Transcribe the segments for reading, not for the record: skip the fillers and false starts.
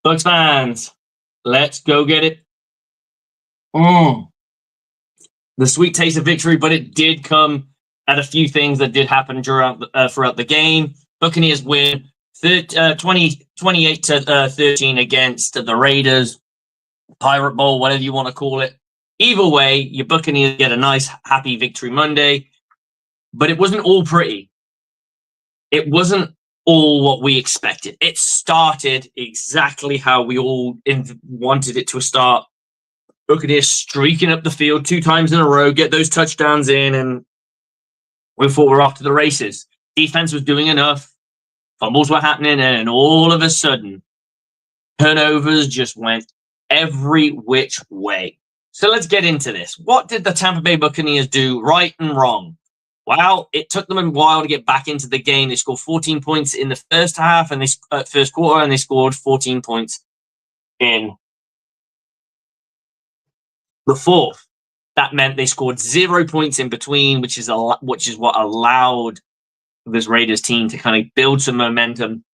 Bucs fans, let's go get it. The sweet taste of victory, but it did come at a few things that did happen throughout the game. Buccaneers win 28 to 13 against the Raiders. Pirate Bowl, whatever you want to call it. Either way, your Buccaneers get a nice, happy victory Monday. But it wasn't all pretty. It wasn't all what we expected. It started exactly how we all wanted it to start. Buccaneers streaking up the field 2 times in a row, get those touchdowns in, and we thought we're off to the races. Defense was doing enough. Fumbles were happening, and all of a sudden, turnovers just went every which way. So let's get into this. What did the Tampa Bay Buccaneers do right and wrong? Well, it took them a while to get back into the game. They scored 14 points in the first half and first quarter, and they scored 14 points in the fourth. That meant they scored 0 points in between, which is what allowed this Raiders team to kind of build some momentum.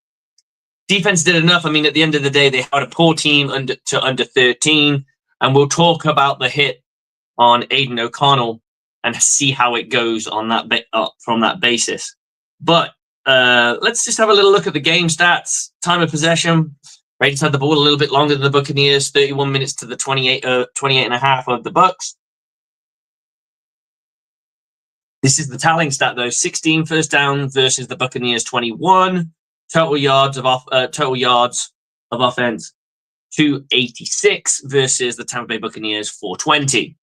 Defense did enough. I mean, at the end of the day, they had a poor team under 13, and we'll talk about the hit on Aiden O'Connell and see how it goes on that from that basis. But let's just have a little look at the game stats. Time of possession. Raiders had the ball a little bit longer than the Buccaneers, 31 minutes to the 28 and a half of the Bucs. This is the tallying stat, though. 16 first down versus the Buccaneers 21. Total yards of offense 286 versus the Tampa Bay Buccaneers 420.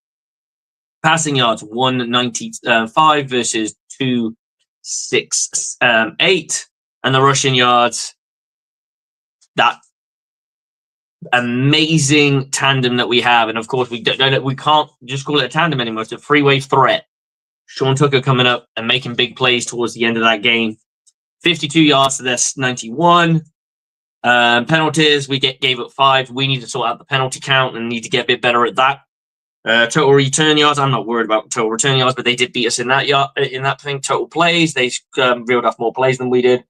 Passing yards 195 versus 268, and the rushing yards, that amazing tandem that we have, and of course we can't just call it a tandem anymore. It's a three-way threat. Sean Tucker coming up and making big plays towards the end of that game. 52 yards to this 91. Penalties, we gave up 5. We need to sort out the penalty count and need to get a bit better at that. Total return yards, I'm not worried about total return yards, but they did beat us in that thing. Total plays, they reeled off more plays than we did,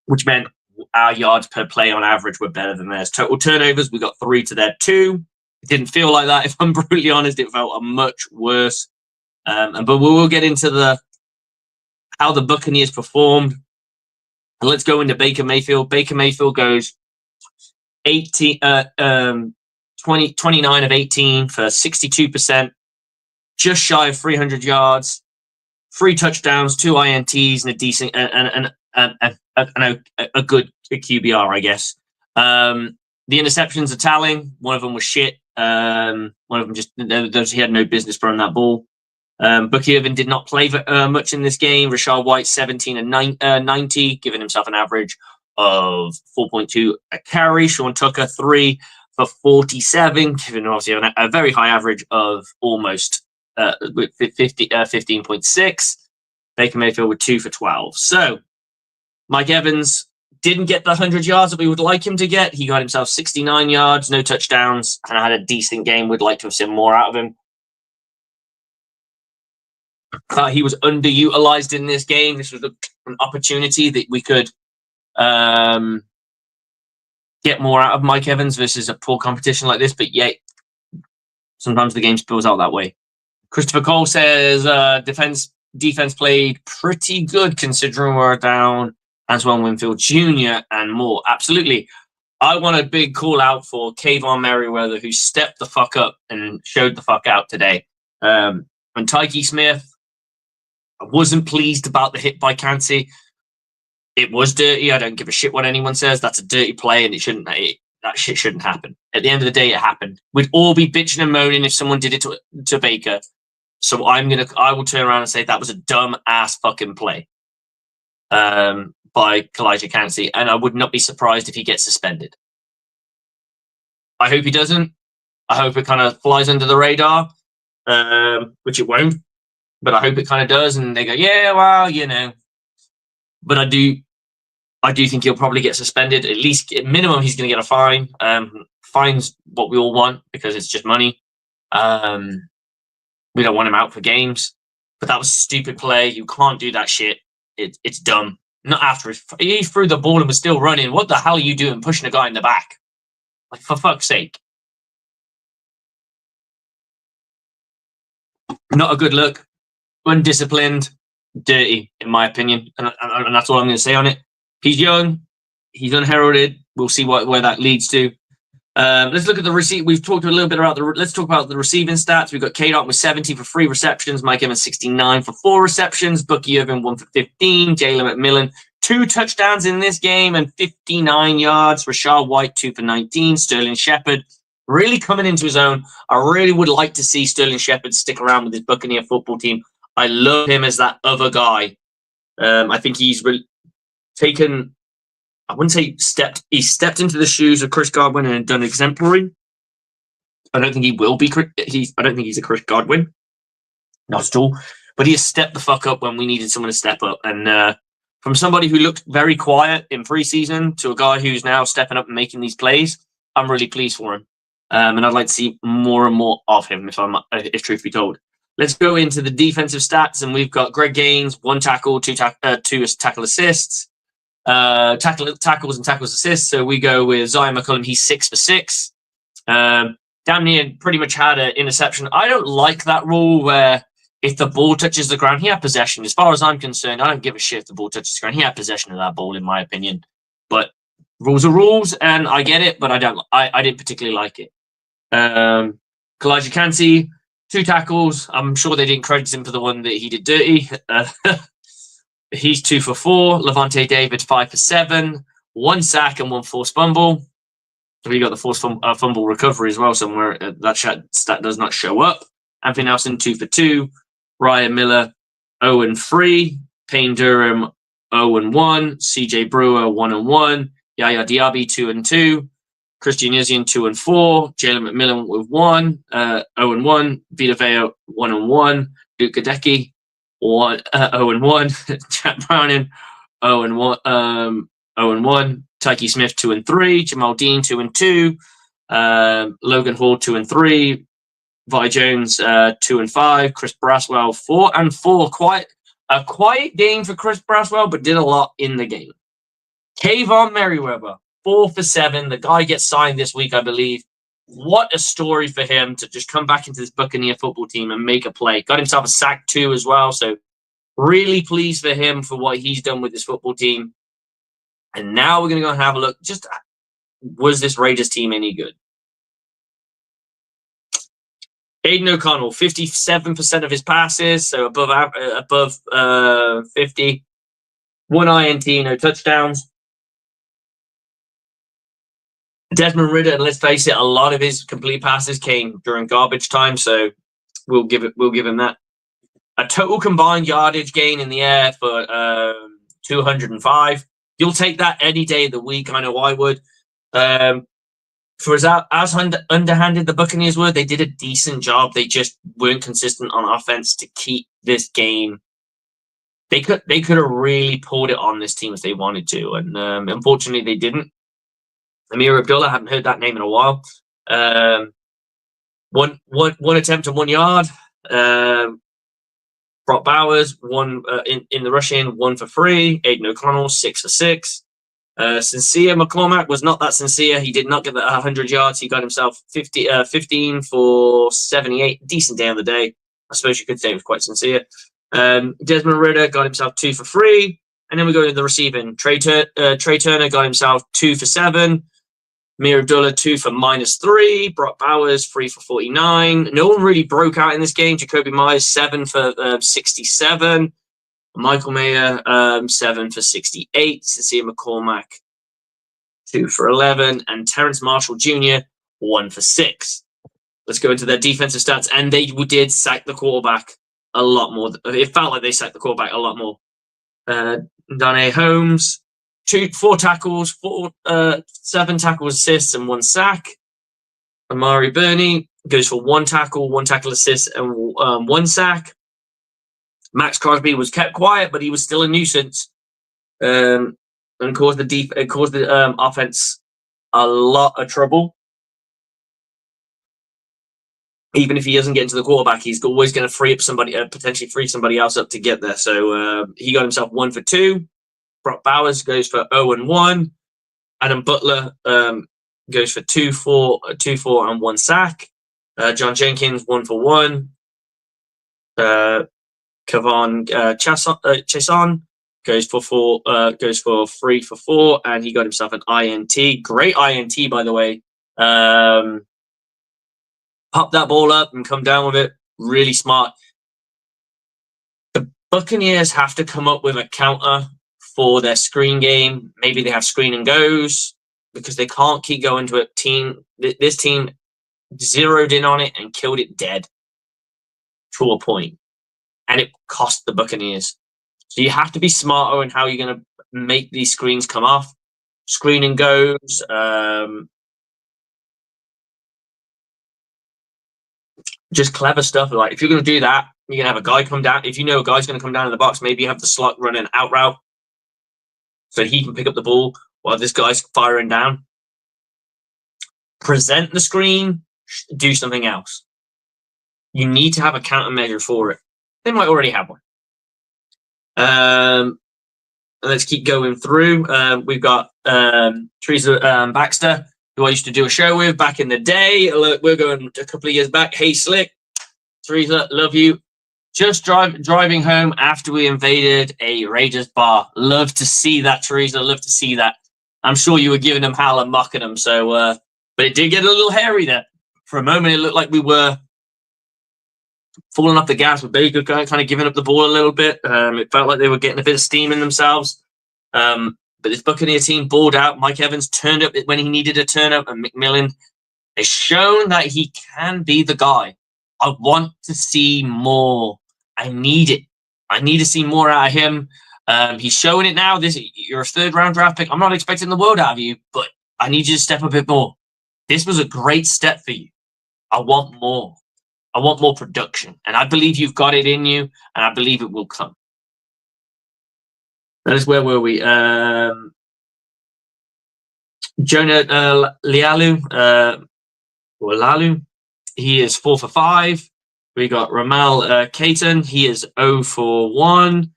which meant our yards per play on average were better than theirs. Total turnovers, we got 3 to their 2. It didn't feel like that, if I'm brutally honest. It felt much worse. But we will get into how the Buccaneers performed. And let's go into Baker Mayfield. Baker Mayfield goes 29 of 18 for 62%, just shy of 300 yards, 3 touchdowns, 2 INTs, and a decent and a good QBR, I guess. The interceptions are tallying. One of them was shit. One of them he had no business throwing that ball. Bucky Irvin did not play much in this game. Rashad White 17 and 90, giving himself an average of 4.2 a carry. Sean Tucker 3 for 47, giving obviously a very high average of almost 15.6. Baker Mayfield with 2 for 12. So Mike Evans didn't get the 100 yards that we would like him to get. He got himself 69 yards, no touchdowns, and had a decent game. We'd like to have seen more out of him. He was underutilized in this game. This was an opportunity that we could get more out of Mike Evans versus a poor competition like this. But yet, sometimes the game spills out that way. Christopher Cole says defense played pretty good considering we're down Antoine Winfield Jr. and more. Absolutely. I want a big call out for Kayvon Merriweather, who stepped the fuck up and showed the fuck out today. And Tyke Smith, I wasn't pleased about the hit by Kancey. It was dirty. I don't give a shit what anyone says. That's a dirty play, and that shit shouldn't happen. At the end of the day, it happened. We'd all be bitching and moaning if someone did it to Baker. So I will turn around and say that was a dumb ass fucking play. by Elijah Cansey, and I would not be surprised if he gets suspended. I hope he doesn't. I hope it kind of flies under the radar, which it won't, but I hope it kind of does, and they go, yeah, well, you know. But I do think he'll probably get suspended. At least, at minimum, he's going to get a fine. Fine's what we all want because it's just money. We don't want him out for games. But that was stupid play. You can't do that shit. It's dumb. Not after he threw the ball and was still running. What the hell are you doing pushing a guy in the back? Like, for fuck's sake. Not a good look. Undisciplined. Dirty, in my opinion. And that's all I'm going to say on it. He's young. He's unheralded. We'll see where that leads to. Let's look at the receipt. We've talked a little bit about let's talk about the receiving stats. We've got K-Dot with 70 for 3 receptions, Mike Evans 69 for 4 receptions, Bucky Irvin 1 for 15, Jalen McMillan 2 touchdowns in this game and 59 yards, Rashad White 2 for 19, Sterling Shepard really coming into his own. I really would like to see Sterling Shepard stick around with his Buccaneer football team. I love him as that other guy. I think he's really taken. I wouldn't say he stepped into the shoes of Chris Godwin and done exemplary. I don't think he will be. I don't think he's a Chris Godwin. Not at all. But he has stepped the fuck up when we needed someone to step up. And from somebody who looked very quiet in preseason to a guy who's now stepping up and making these plays, I'm really pleased for him. And I'd like to see more and more of him, if truth be told. Let's go into the defensive stats, and we've got Greg Gaines, 1 tackle, 2 tackle assists. Tackles and tackles assists. So we go with Zion McCullum. He's 6 for 6. Damn near pretty much had an interception. I don't like that rule where if the ball touches the ground, he had possession. As far as I'm concerned, I don't give a shit if the ball touches the ground. He had possession of that ball, in my opinion. But rules are rules, and I get it, but I don't. I didn't particularly like it. Elijah Cansey, 2 tackles. I'm sure they didn't credit him for the one that he did dirty. He's 2 for 4. Levante David 5 for 7. 1 sack and 1 forced fumble. So we got the forced fumble recovery as well somewhere. That stat does not show up. Anthony Nelson 2 for 2. Ryan Miller 0 and 3. Payne Durham 0 and 1. CJ Brewer 1 and 1. Yaya Diaby 2 and 2. Christian Izian 2 and 4. Jalen McMillan with 1. 0 and 1. Vita Vea 1 and 1. Duke Gadecki 0 and 1. Jack Browning 0 and 1. 0 and 1. Tyke Smith 2 and 3. Jamal Dean 2 and 2. Logan Hall 2 and 3. Vi Jones 2 and 5. Chris Braswell 4 and 4. A quiet game for Chris Braswell, but did a lot in the game. Kayvon Merriweather 4 for 7. The guy gets signed this week, I believe. What a story for him to just come back into this Buccaneer football team and make a play. Got himself a sack too as well. So really pleased for him for what he's done with this football team. And now we're going to go and have a look. Just, was this Raiders team any good? Aiden O'Connell, 57% of his passes, so above 50. 1 INT, no touchdowns. Desmond Ridder, and let's face it, a lot of his complete passes came during garbage time, so we'll give him that. A total combined yardage gain in the air for 205. You'll take that any day of the week. I know I would. For as underhanded the Buccaneers were, they did a decent job. They just weren't consistent on offense to keep this game. They could have really pulled it on this team if they wanted to, and unfortunately they didn't. Amir Abdullah, haven't heard that name in a while. One attempt and 1 yard. Brock Bowers, 1 in the rushing, 1 for 3. Aiden O'Connell, 6 for 6. Sincere McCormack was not that sincere. He did not get 100 yards. He got himself 15 for 78. Decent day on the day. I suppose you could say it was quite sincere. Desmond Ridder got himself 2 for 3. And then we go to the receiving. Trey Turner got himself 2 for 7. Amir Abdullah 2 for -3. Brock Bowers 3 for 49. No one really broke out in this game. Jacoby Myers 7 for 67. Michael Mayer 7 for 68. Sincere McCormack 2 for 11. And Terrence Marshall Jr. 1 for 6. Let's go into their defensive stats. And they did sack the quarterback a lot more. It felt like they sacked the quarterback a lot more. Dane Holmes, 4 tackles, 7 tackles, assists, and 1 sack. Amari Burney goes for 1 tackle, 1 tackle assist, and 1 sack. Max Crosby was kept quiet, but he was still a nuisance, and caused the offense a lot of trouble. Even if he doesn't get into the quarterback, he's always going to free up somebody, potentially free somebody else up to get there. So he got himself 1 for 2. Brock Bowers goes for 0-1. Adam Butler goes for 2 for and 1 sack. John Jenkins 1 for 1. Kevon Chason goes for 3 for 4, and he got himself an INT. Great INT, by the way. Pop that ball up and come down with it. Really smart. The Buccaneers have to come up with a counter for their screen game. Maybe they have screen and goes, because they can't keep going to a team. This team zeroed in on it and killed it dead to a point, and it cost the Buccaneers. So you have to be smarter in how you're going to make these screens come off. Screen and goes. Just clever stuff. Like, if you're going to do that, you're going to have a guy come down. If you know a guy's going to come down in the box, maybe you have the slot run an out route so he can pick up the ball while this guy's firing down. Present the screen, do something else. You need to have a countermeasure for it. They might already have one. Let's keep going through. We've got Teresa Baxter, who I used to do a show with back in the day. Look, we're going a couple of years back. Hey, Slick. Teresa, love you. Just driving home after we invaded a Raiders bar. Love to see that, Teresa. Love to see that. I'm sure you were giving them hell and mocking them. So, but it did get a little hairy there. For a moment, it looked like we were falling off the gas with Baker, kind of giving up the ball a little bit. It felt like they were getting a bit of steam in themselves. But this Buccaneer team balled out. Mike Evans turned up when he needed to turn up, and McMillan has shown that he can be the guy. I want to see more. I need it. I need to see more out of him. He's showing it now. You're a 3rd-round draft pick. I'm not expecting the world out of you, but I need you to step a bit more. This was a great step for you. I want more. I want more production, and I believe you've got it in you, and I believe it will come. That is, where were we? Jonah Lalu, he is 4 for 5. We got Ramal Caton, he is 0 for 1.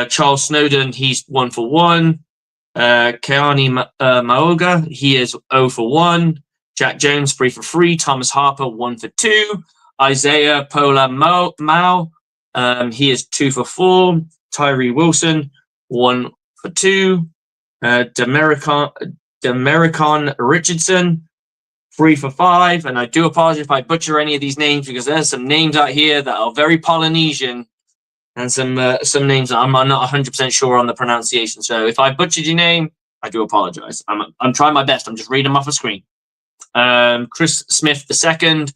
Charles Snowden, he's 1 for 1. Keani Maoga, he is 0 for 1. Jack Jones, 3 for 3. Thomas Harper, 1 for 2. Isaiah Pola Mao, he is 2 for 4. Tyree Wilson, 1 for 2. Demericon Richardson, 3 for 5. And I do apologize if I butcher any of these names, because there's some names out here that are very Polynesian, and some names that I'm not 100% sure on the pronunciation. So if I butchered your name, I do apologize. I'm trying my best. I'm just reading them off the screen. Chris Smith II,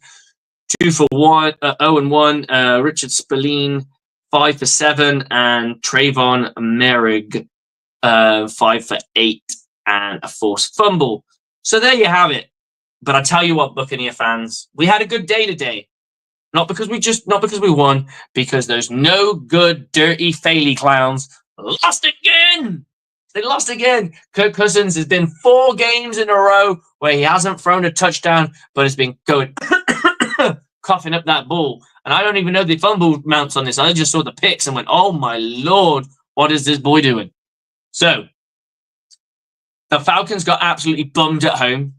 2 for 1, 0-1. Richard Spillane, 5 for 7, and Trayvon Merrig, 5 for 8 and a forced fumble. So there you have it. But I tell you what, Buccaneer fans, we had a good day today. Not because we won, because those no good, dirty, faily clowns lost again. They lost again. Kirk Cousins has been 4 games in a row where he hasn't thrown a touchdown, but has been going coughing up that ball. And I don't even know the fumble mounts on this. I just saw the picks and went, oh my Lord, what is this boy doing? So the Falcons got absolutely bummed at home.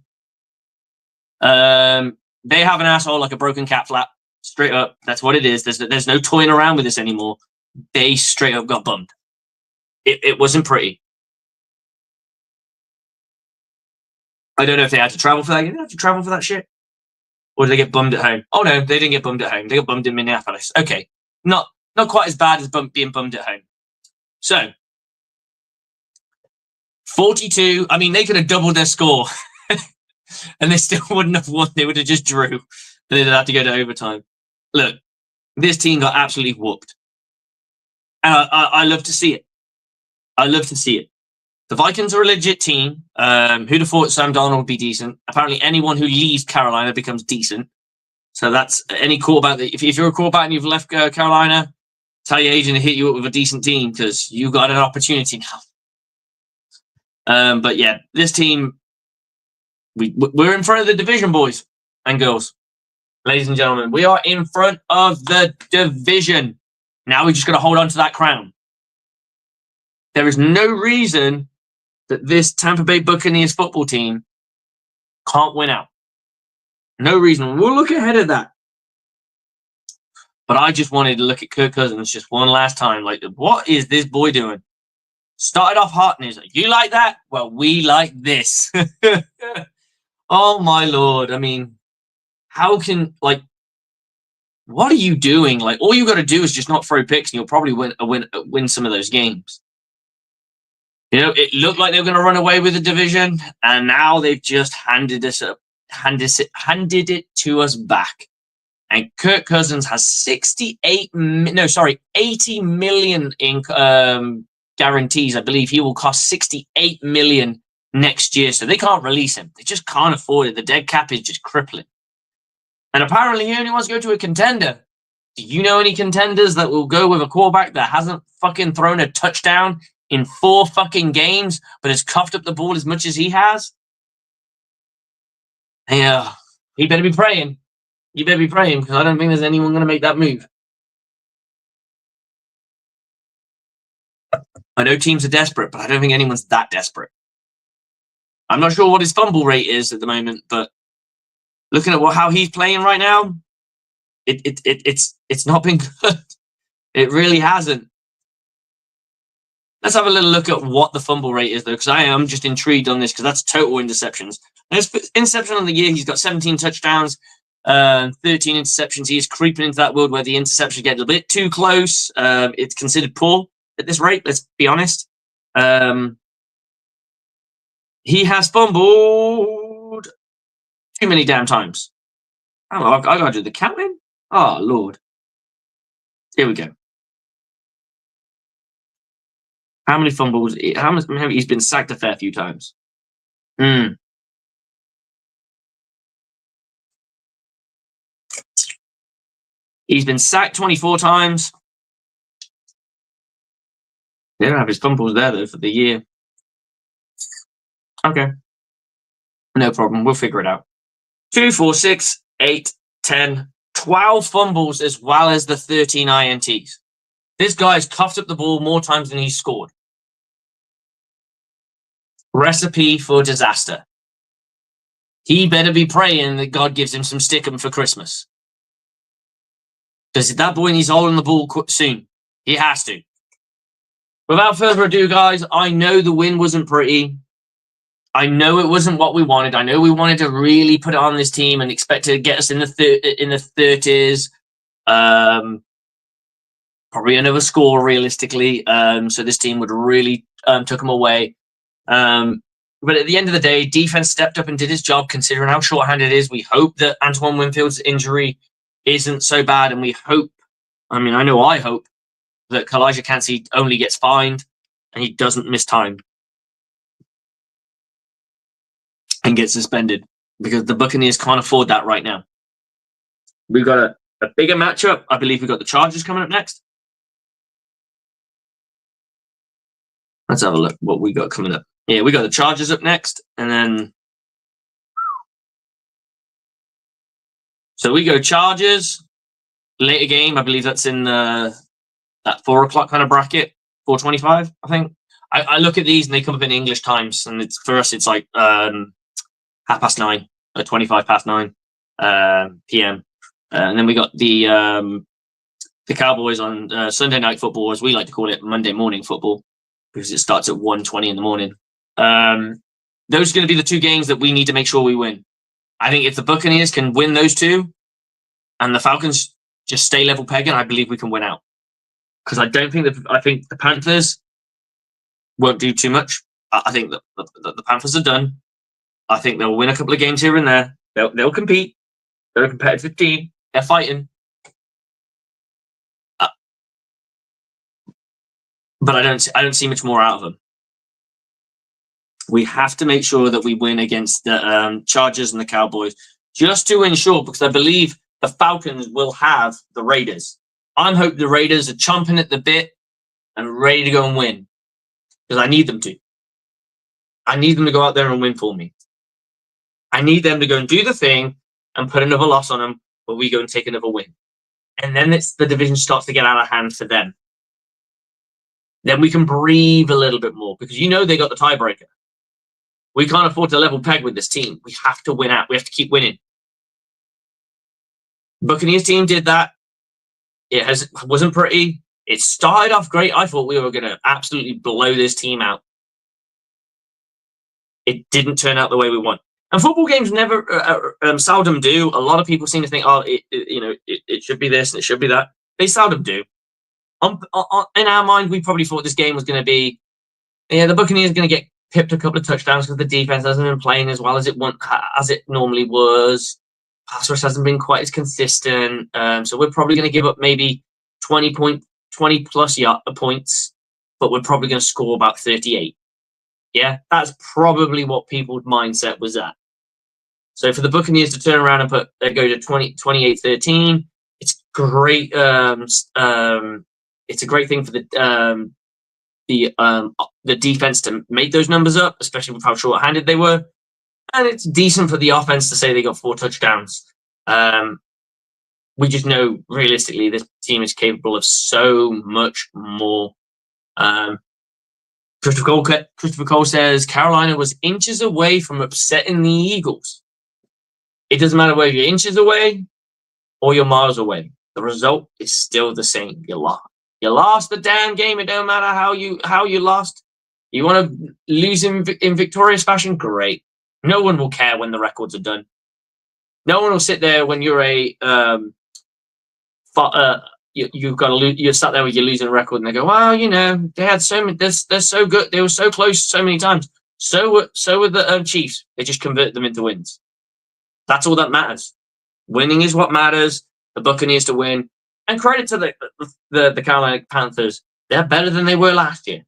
They have an asshole like a broken cat flap. Straight up. That's what it is. There's no toying around with this anymore. They straight up got bummed. It wasn't pretty. I don't know if they had to travel for that. Did they have to travel for that shit? Or did they get bummed at home? Oh no, they didn't get bummed at home. They got bummed in Minneapolis. Okay. Not quite as bad as being bummed at home. So 42. I mean, they could have doubled their score and they still wouldn't have won. They would have just drew. They'd have to go to overtime. Look, this team got absolutely whooped. And I love to see it. I love to see it. The Vikings are a legit team. Who'd have thought Sam Darnold would be decent? Apparently, anyone who leaves Carolina becomes decent. So that's any quarterback. If you're a quarterback and you've left Carolina, tell your agent to hit you up with a decent team because you got an opportunity now. But yeah, this team, we're in front of the division, boys and girls. Ladies and gentlemen, we are in front of the division. Now we just got to hold on to that crown. There is no reason that this Tampa Bay Buccaneers football team can't win out. No reason. We'll look ahead of that. But I just wanted to look at Kirk Cousins just one last time. Like, what is this boy doing? Started off hot and he's like, you like that? Well, we like this. Oh, my Lord. I mean, how can, like, what are you doing? Like, all you got to do is just not throw picks and you'll probably win some of those games. You know, it looked like they were going to run away with the division, and now they've just handed it to us back. And Kirk Cousins has 80 million in guarantees. I believe he will cost 68 million next year, so they can't release him. They just can't afford it. The dead cap is just crippling. And apparently he only wants to go to a contender. Do you know any contenders that will go with a quarterback that hasn't fucking thrown a touchdown in 4 fucking games, but has coughed up the ball as much as he has? Yeah, he better be praying. You better be praying, because I don't think there's anyone going to make that move. I know teams are desperate, but I don't think anyone's that desperate. I'm not sure what his fumble rate is at the moment, but looking at how he's playing right now, it's not been good. It really hasn't. Let's have a little look at what the fumble rate is, though, because I am just intrigued on this, because that's total interceptions. Interception on the year, he's got 17 touchdowns, 13 interceptions. He is creeping into that world where the interceptions get a bit too close. It's considered poor at this rate, let's be honest. He has fumbled too many damn times. Oh, I got to do the counting? Oh, Lord. Here we go. How many fumbles? He's been sacked a fair few times. He's been sacked 24 times. They don't have his fumbles there, though, for the year. Okay. No problem. We'll figure it out. 2, 4, 6, 8, 10, 12 fumbles, as well as the 13 INTs. This guy's cuffed up the ball more times than he's scored. Recipe for disaster. He better be praying that God gives him some stickum for Christmas. Because that boy needs holding the ball soon. He has to. Without further ado, guys, I know the win wasn't pretty. I know it wasn't what we wanted. I know we wanted to really put it on this team and expect to get us in the 30s. Probably another score, realistically. So this team would really took them away. But at the end of the day, defense stepped up and did his job, considering how short-handed it is. We hope that Antoine Winfield's injury isn't so bad, and we hope, I hope, that Kalijah Kancey only gets fined and he doesn't miss time and gets suspended, because the Buccaneers can't afford that right now. We've got a bigger matchup. I believe we've got the Chargers coming up next. Let's have a look what we got coming up. Yeah, we got the Chargers up next, and then so we go Chargers later game. I believe that's in that 4 o'clock kind of bracket, 4:25. I think I look at these and they come up in English times, and it's for us it's like 9:30, or 25 past 9 p.m. And then we got the Cowboys on Sunday night football, as we like to call it, Monday morning football, because it starts at 1:20 in the morning. Those are going to be the 2 games that we need to make sure we win. I think if the Buccaneers can win those 2 and the Falcons just stay level pegging, I believe we can win out. Because I think the Panthers won't do too much. I think that the Panthers are done. I think they'll win a couple of games here and there. They'll compete. They're a competitive team. They're fighting. but I don't see much more out of them. We have to make sure that we win against the Chargers and the Cowboys, just to ensure, because I believe the Falcons will have the Raiders. I'm hoping the Raiders are chomping at the bit and ready to go and win, because I need them to. I need them to go out there and win for me. I need them to go and do the thing and put another loss on them, but we go and take another win. And then the division starts to get out of hand for them. Then we can breathe a little bit more, because they got the tiebreaker. We can't afford to level peg with this team. We have to win out. We have to keep winning. Buccaneers team did that. It wasn't pretty. It started off great. I thought we were going to absolutely blow this team out. It didn't turn out the way we want. And football games never, seldom do. A lot of people seem to think, it should be this and it should be that. They seldom do. In our mind, we probably thought this game was going to be, the Buccaneers are going to get pipped a couple of touchdowns because the defense hasn't been playing as well as it normally was. Pass rush hasn't been quite as consistent. So we're probably going to give up maybe 20 plus points, but we're probably going to score about 38. Yeah, that's probably what people's mindset was at. So for the Buccaneers to turn around and go to 28-13, it's great. It's a great thing for the defense to make those numbers up, especially with how short-handed they were. And it's decent for the offense to say they got 4 touchdowns. We just know, realistically, this team is capable of so much more. Christopher Cole says, Carolina was inches away from upsetting the Eagles. It doesn't matter whether you're inches away or you're miles away. The result is still the same. You lost. You lost the damn game. It don't matter how you lost. You want to lose in victorious fashion? Great. No one will care when the records are done. No one will sit there when you're you've got to lose. You're sat there with your losing record, and they go, "Well, they had so many. They're so good. They were so close so many times. So were the Chiefs. They just convert them into wins. That's all that matters. Winning is what matters. The Buccaneers to win, and credit to the Carolina Panthers. They're better than they were last year.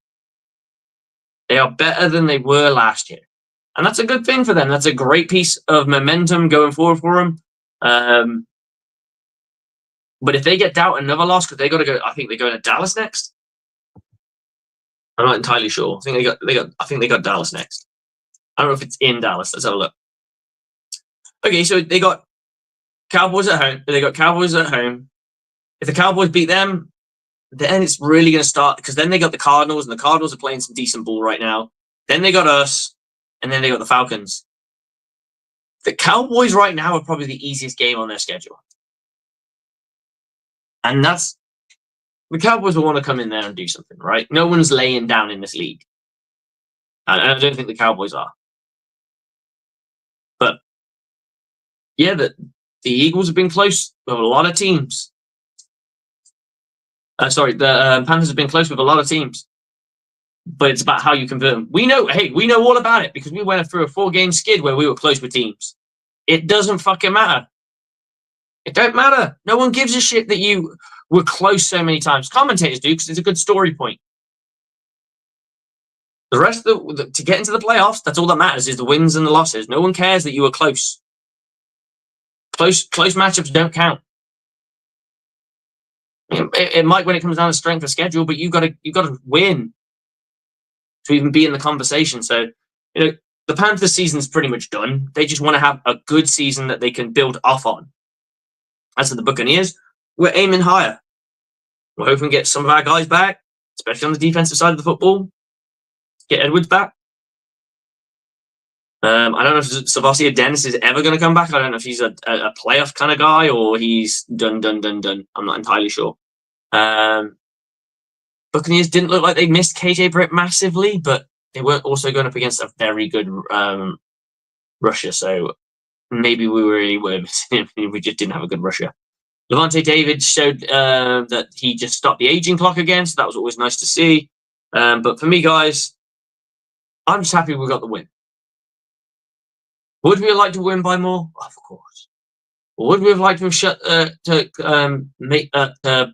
They are better than they were last year, and that's a good thing for them. That's a great piece of momentum going forward for them. But if they get doubt another loss, because they got to go, I think they go to Dallas next. I'm not entirely sure. I think they got Dallas next. I don't know if it's in Dallas. Let's have a look. Okay, so they got Cowboys at home. They got Cowboys at home. If the Cowboys beat them, then it's really going to start, because then they got the Cardinals, and the Cardinals are playing some decent ball right now. Then they got us, and then they got the Falcons. The Cowboys right now are probably the easiest game on their schedule. And that's, the Cowboys will want to come in there and do something, right? No one's laying down in this league. I don't think the Cowboys are. But yeah, the Eagles have been close with a lot of teams. The Panthers have been close with a lot of teams. But it's about how you convert them. We know all about it, because we went through a 4-game skid where we were close with teams. It doesn't fucking matter. It don't matter. No one gives a shit that you were close so many times. Commentators do, because it's a good story point. The rest of to get into the playoffs, that's all that matters, is the wins and the losses. No one cares that you were close. Close matchups don't count. It might when it comes down to strength of schedule, but you got to win to even be in the conversation. So, the Panthers season's pretty much done. They just want to have a good season that they can build off on. As for the Buccaneers, we're aiming higher. We're hoping to get some of our guys back, especially on the defensive side of the football. Get Edwards back. I don't know if Savassia Dennis is ever going to come back. I don't know if he's a playoff kind of guy or he's done. I'm not entirely sure. Buccaneers didn't look like they missed KJ Britt massively, but they weren't also going up against a very good rusher. So maybe we really were missing him. We just didn't have a good rusher. Levante David showed that he just stopped the aging clock again, so that was always nice to see. But for me, guys, I'm just happy we got the win. Would we have liked to win by more? Of course. Would we have liked to have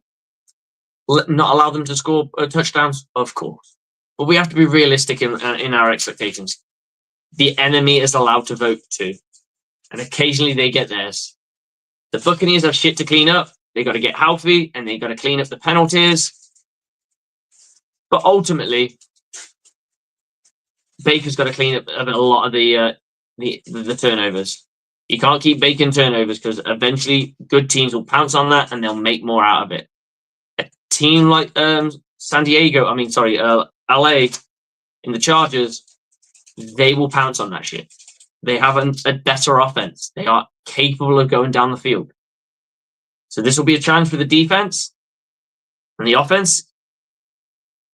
not allow them to score touchdowns? Of course. But we have to be realistic in our expectations. The enemy is allowed to vote too. And occasionally they get theirs. The Buccaneers have shit to clean up. They got to get healthy and they got to clean up the penalties. But ultimately, Baker's got to clean up a lot of the turnovers. You can't keep baking turnovers because eventually good teams will pounce on that and they'll make more out of it. A team like LA in the Chargers, they will pounce on that shit. They have a better offense. They are capable of going down the field. So this will be a challenge for the defense and the offense.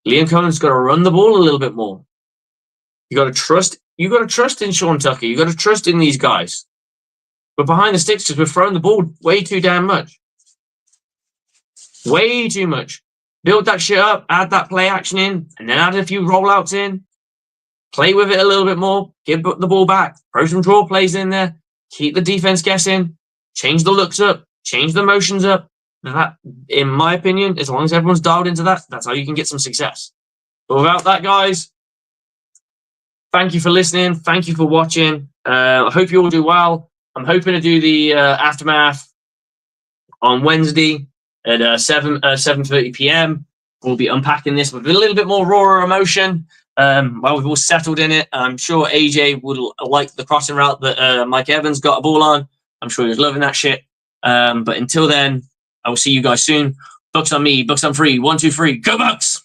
Liam Cohen's got to run the ball a little bit more. You got to trust. You got to trust in Sean Tucker. You got to trust in these guys. But behind the sticks, because we're throwing the ball way too damn much. Way too much. Build that shit up. Add that play action in, and then add a few rollouts in. Play with it a little bit more. Give the ball back. Throw some draw plays in there. Keep the defense guessing. Change the looks up. Change the motions up. That, in my opinion, as long as everyone's dialed into that, that's how you can get some success. But without that, guys, thank you for listening. Thank you for watching. I hope you all do well. I'm hoping to do the aftermath on Wednesday at 7:30 p.m. We'll be unpacking this with a little bit more raw emotion. While we've all settled in it, I'm sure AJ would like the crossing route that Mike Evans got a ball on. I'm sure he was loving that shit. But until then, I will see you guys soon. Bucs on me, Bucs on free. 1, 2, 3, go Bucs!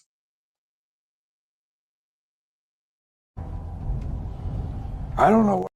I don't know.